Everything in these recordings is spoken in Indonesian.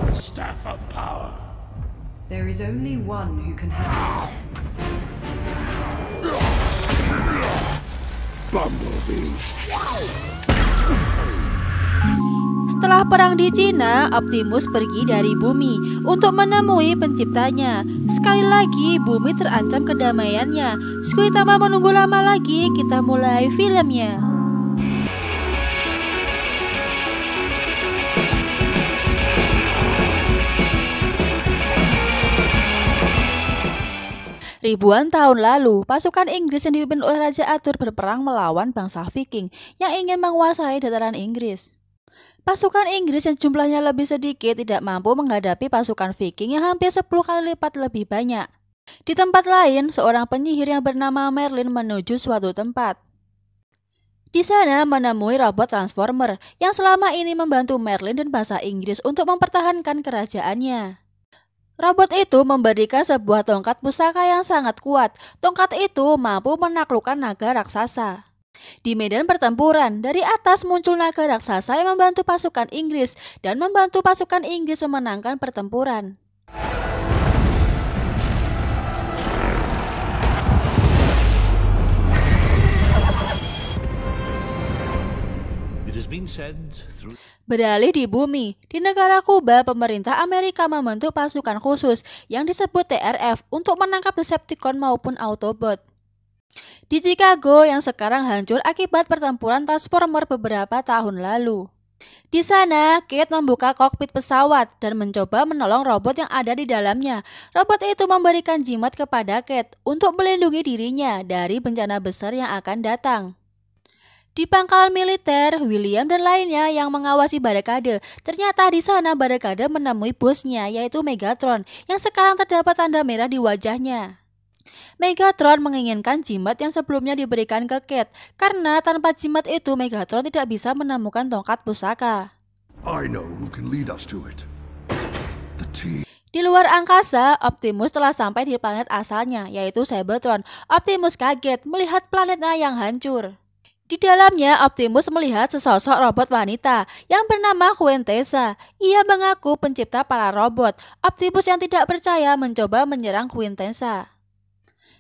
Staff of power. There is only one who can have it. Bumblebee. Setelah perang di Cina, Optimus pergi dari bumi untuk menemui penciptanya. Sekali lagi, bumi terancam kedamaiannya. Sekali tanpa menunggu lama lagi, kita mulai filmnya. Ribuan tahun lalu, pasukan Inggris yang dipimpin oleh Raja Arthur berperang melawan bangsa Viking yang ingin menguasai dataran Inggris. Pasukan Inggris yang jumlahnya lebih sedikit tidak mampu menghadapi pasukan Viking yang hampir 10 kali lipat lebih banyak. Di tempat lain, seorang penyihir yang bernama Merlin menuju suatu tempat. Di sana menemui robot Transformer yang selama ini membantu Merlin dan bangsa Inggris untuk mempertahankan kerajaannya. Robot itu memberikan sebuah tongkat pusaka yang sangat kuat. Tongkat itu mampu menaklukkan naga raksasa. Di medan pertempuran, dari atas muncul naga raksasa yang membantu pasukan Inggris dan membantu pasukan Inggris memenangkan pertempuran. Beralih di bumi, di negara Kuba, pemerintah Amerika membentuk pasukan khusus yang disebut TRF untuk menangkap Decepticon maupun Autobot. Di Chicago yang sekarang hancur akibat pertempuran Transformer beberapa tahun lalu. Di sana, Kate membuka kokpit pesawat dan mencoba menolong robot yang ada di dalamnya. Robot itu memberikan jimat kepada Kate untuk melindungi dirinya dari bencana besar yang akan datang. Di pangkalan militer, William dan lainnya yang mengawasi barikade. Ternyata di sana barikade menemui bosnya, yaitu Megatron, yang sekarang terdapat tanda merah di wajahnya. Megatron menginginkan jimat yang sebelumnya diberikan ke Kate, karena tanpa jimat itu Megatron tidak bisa menemukan tongkat pusaka. I know who can lead us to it. The team. Di luar angkasa, Optimus telah sampai di planet asalnya, yaitu Cybertron. Optimus kaget melihat planetnya yang hancur. Di dalamnya, Optimus melihat sesosok robot wanita yang bernama Quintessa. Ia mengaku pencipta para robot. Optimus yang tidak percaya mencoba menyerang Quintessa.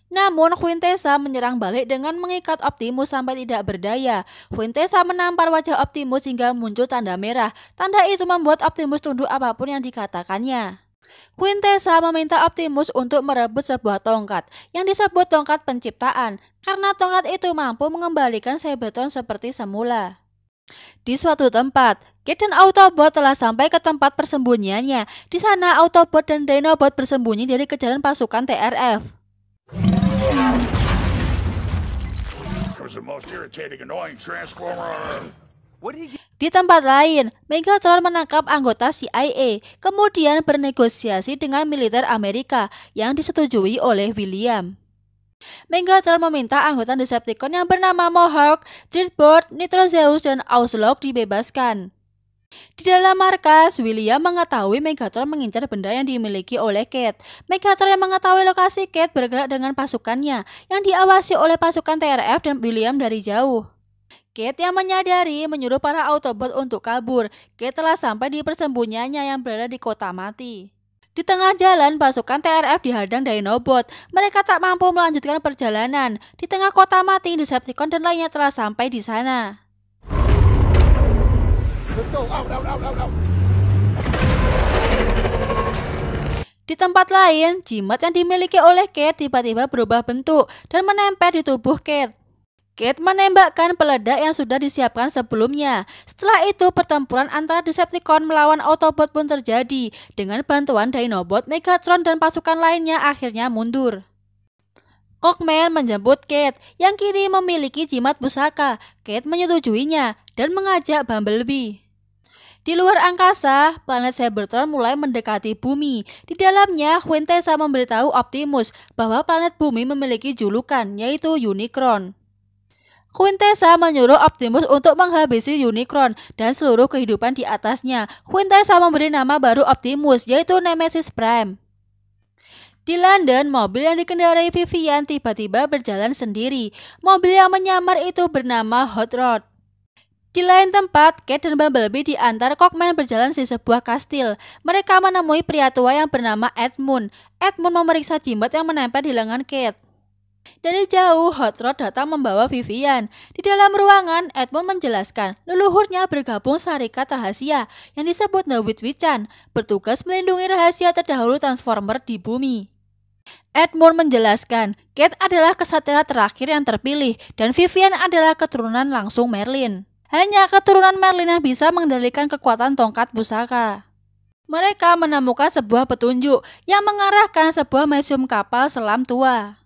Namun, Quintessa menyerang balik dengan mengikat Optimus sampai tidak berdaya. Quintessa menampar wajah Optimus hingga muncul tanda merah. Tanda itu membuat Optimus tunduk apapun yang dikatakannya. Quintessa meminta Optimus untuk merebut sebuah tongkat yang disebut tongkat penciptaan, karena tongkat itu mampu mengembalikan Cybertron seperti semula. Di suatu tempat, Kate dan Autobot telah sampai ke tempat persembunyiannya. Di sana, Autobot dan Dinobot bersembunyi dari kejaran pasukan TRF. Di tempat lain, Megatron menangkap anggota CIA, kemudian bernegosiasi dengan militer Amerika yang disetujui oleh William. Megatron meminta anggota Decepticon yang bernama Mohawk, Dreadbird, Nitrozeus, dan Auslog dibebaskan. Di dalam markas, William mengetahui Megatron mengincar benda yang dimiliki oleh Kate. Megatron yang mengetahui lokasi Kate bergerak dengan pasukannya yang diawasi oleh pasukan TRF dan William dari jauh. Kate yang menyadari menyuruh para Autobot untuk kabur. Kate telah sampai di persembunyiannya yang berada di kota mati. Di tengah jalan, pasukan TRF dihadang Dinobot. Mereka tak mampu melanjutkan perjalanan. Di tengah kota mati, Decepticon dan lainnya telah sampai di sana. Let's go. Out. Di tempat lain, jimat yang dimiliki oleh Kate tiba-tiba berubah bentuk dan menempel di tubuh Kate. Kate menembakkan peledak yang sudah disiapkan sebelumnya. Setelah itu, pertempuran antara Decepticon melawan Autobot pun terjadi. Dengan bantuan Dinobot, Megatron dan pasukan lainnya akhirnya mundur. Hawkman menjemput Kate yang kini memiliki jimat pusaka. Kate menyetujuinya dan mengajak Bumblebee. Di luar angkasa, planet Cybertron mulai mendekati bumi. Di dalamnya, Quintessa memberitahu Optimus bahwa planet bumi memiliki julukan, yaitu Unicron. Quintessa menyuruh Optimus untuk menghabisi Unicron dan seluruh kehidupan di atasnya. Quintessa memberi nama baru Optimus, yaitu Nemesis Prime. Di London, mobil yang dikendarai Vivian tiba-tiba berjalan sendiri. Mobil yang menyamar itu bernama Hot Rod. Di lain tempat, Kate dan Bumblebee diantar Cogman berjalan di sebuah kastil. Mereka menemui pria tua yang bernama Edmund. Edmund memeriksa jimat yang menempel di lengan Kate. Dari jauh, Hot Rod datang membawa Vivian. Di dalam ruangan, Edmund menjelaskan leluhurnya bergabung syarikat rahasia yang disebut The Witch-Witchan, bertugas melindungi rahasia terdahulu Transformer di bumi. Edmund menjelaskan, Kate adalah kesatria terakhir yang terpilih dan Vivian adalah keturunan langsung Merlin. Hanya keturunan Merlin yang bisa mengendalikan kekuatan tongkat pusaka. Mereka menemukan sebuah petunjuk yang mengarahkan sebuah museum kapal selam tua.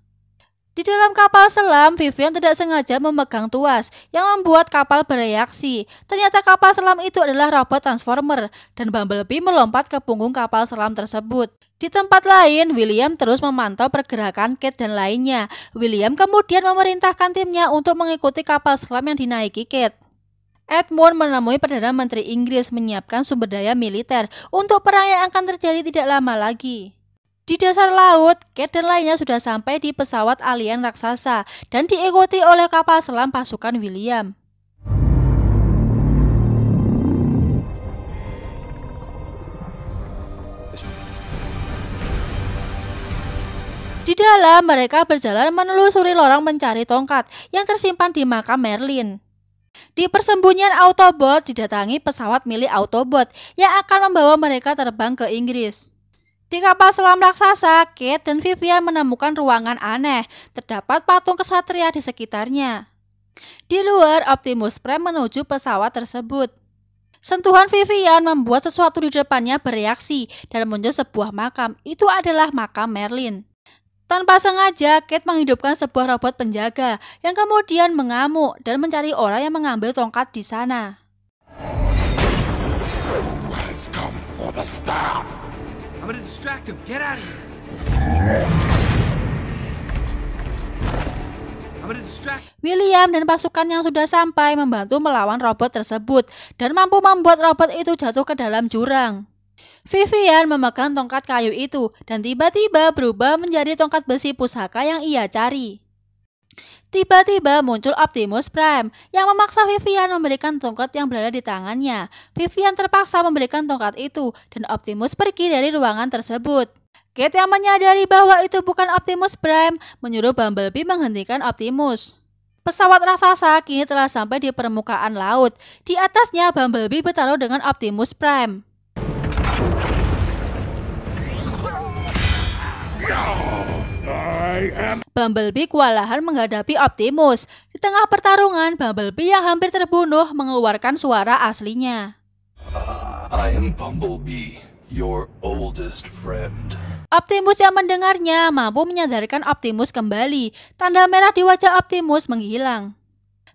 Di dalam kapal selam, Vivian tidak sengaja memegang tuas yang membuat kapal bereaksi. Ternyata kapal selam itu adalah robot Transformer dan Bumblebee melompat ke punggung kapal selam tersebut. Di tempat lain, William terus memantau pergerakan Kate dan lainnya. William kemudian memerintahkan timnya untuk mengikuti kapal selam yang dinaiki Kate. Edmund menemui Perdana Menteri Inggris menyiapkan sumber daya militer untuk perang yang akan terjadi tidak lama lagi. Di dasar laut, Kate dan lainnya sudah sampai di pesawat alien raksasa dan diikuti oleh kapal selam pasukan William. Di dalam, mereka berjalan menelusuri lorong mencari tongkat yang tersimpan di makam Merlin. Di persembunyian Autobot didatangi pesawat milik Autobot yang akan membawa mereka terbang ke Inggris. Di kapal selam raksasa, Kate dan Vivian menemukan ruangan aneh. Terdapat patung kesatria di sekitarnya. Di luar, Optimus Prime menuju pesawat tersebut. Sentuhan Vivian membuat sesuatu di depannya bereaksi dan muncul sebuah makam. Itu adalah makam Merlin. Tanpa sengaja, Kate menghidupkan sebuah robot penjaga yang kemudian mengamuk dan mencari orang yang mengambil tongkat di sana. William dan pasukan yang sudah sampai membantu melawan robot tersebut dan mampu membuat robot itu jatuh ke dalam jurang. Vivian memegang tongkat kayu itu dan tiba-tiba berubah menjadi tongkat besi pusaka yang ia cari. Tiba-tiba muncul Optimus Prime yang memaksa Vivian memberikan tongkat yang berada di tangannya. Vivian terpaksa memberikan tongkat itu dan Optimus pergi dari ruangan tersebut. Kate yang menyadari bahwa itu bukan Optimus Prime menyuruh Bumblebee menghentikan Optimus. Pesawat raksasa kini telah sampai di permukaan laut. Di atasnya Bumblebee bertaruh dengan Optimus Prime. Bumblebee kewalahan menghadapi Optimus. Di tengah pertarungan, Bumblebee yang hampir terbunuh mengeluarkan suara aslinya. I am Bumblebee, your oldest friend. Optimus yang mendengarnya mampu menyadarkan Optimus kembali. Tanda merah di wajah Optimus menghilang.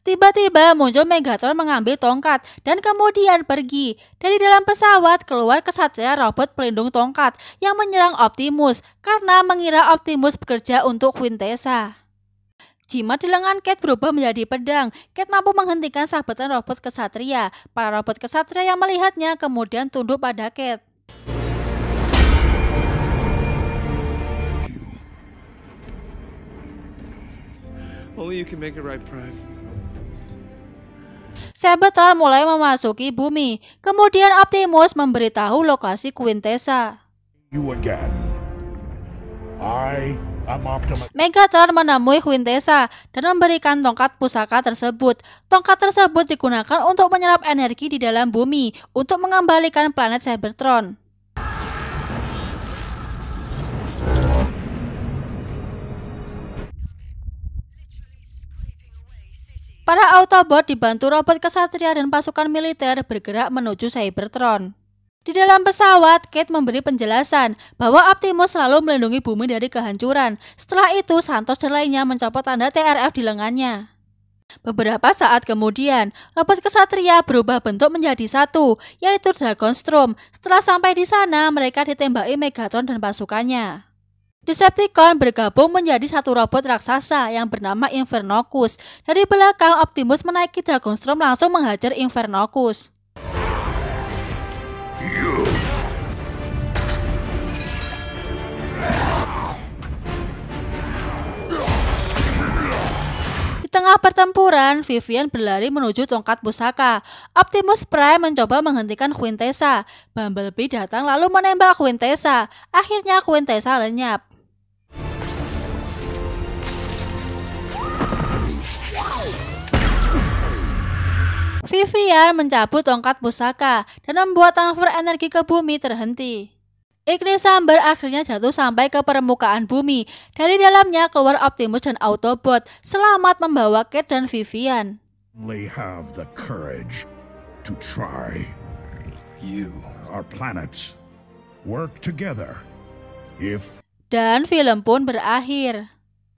Tiba-tiba muncul Megatron mengambil tongkat dan kemudian pergi. Dari dalam pesawat keluar kesatria robot pelindung tongkat yang menyerang Optimus karena mengira Optimus bekerja untuk Quintessa. Jimat di lengan Kate berubah menjadi pedang. Kate mampu menghentikan sabetan robot kesatria. Para robot kesatria yang melihatnya kemudian tunduk pada Kate. Only you can make it right, Prime. Cybertron mulai memasuki bumi. Kemudian Optimus memberitahu lokasi Quintessa. You again. I am Optimus. Megatron menemui Quintessa dan memberikan tongkat pusaka tersebut. Tongkat tersebut digunakan untuk menyerap energi di dalam bumi untuk mengembalikan planet Cybertron. Para Autobot dibantu robot kesatria dan pasukan militer bergerak menuju Cybertron. Di dalam pesawat, Kate memberi penjelasan bahwa Optimus selalu melindungi bumi dari kehancuran. Setelah itu, Santos dan lainnya mencopot tanda TRF di lengannya. Beberapa saat kemudian, robot kesatria berubah bentuk menjadi satu, yaitu Dragonstrom. Setelah sampai di sana, mereka ditembaki Megatron dan pasukannya. Decepticon bergabung menjadi satu robot raksasa yang bernama Infernocus. Dari belakang, Optimus menaiki Dragonstrom langsung menghajar Infernocus. Di Di tengah pertempuran, Vivian berlari menuju tongkat pusaka. Optimus Prime mencoba menghentikan Quintessa. Bumblebee datang lalu menembak Quintessa. Akhirnya Quintessa lenyap. Vivian mencabut tongkat pusaka dan membuat transfer energi ke bumi terhenti. Ignis sambar akhirnya jatuh sampai ke permukaan bumi. Dari dalamnya keluar Optimus dan Autobot. Selamat membawa Kate dan Vivian. Only have the courage to try. You, our planets, work together. If Dan film pun berakhir.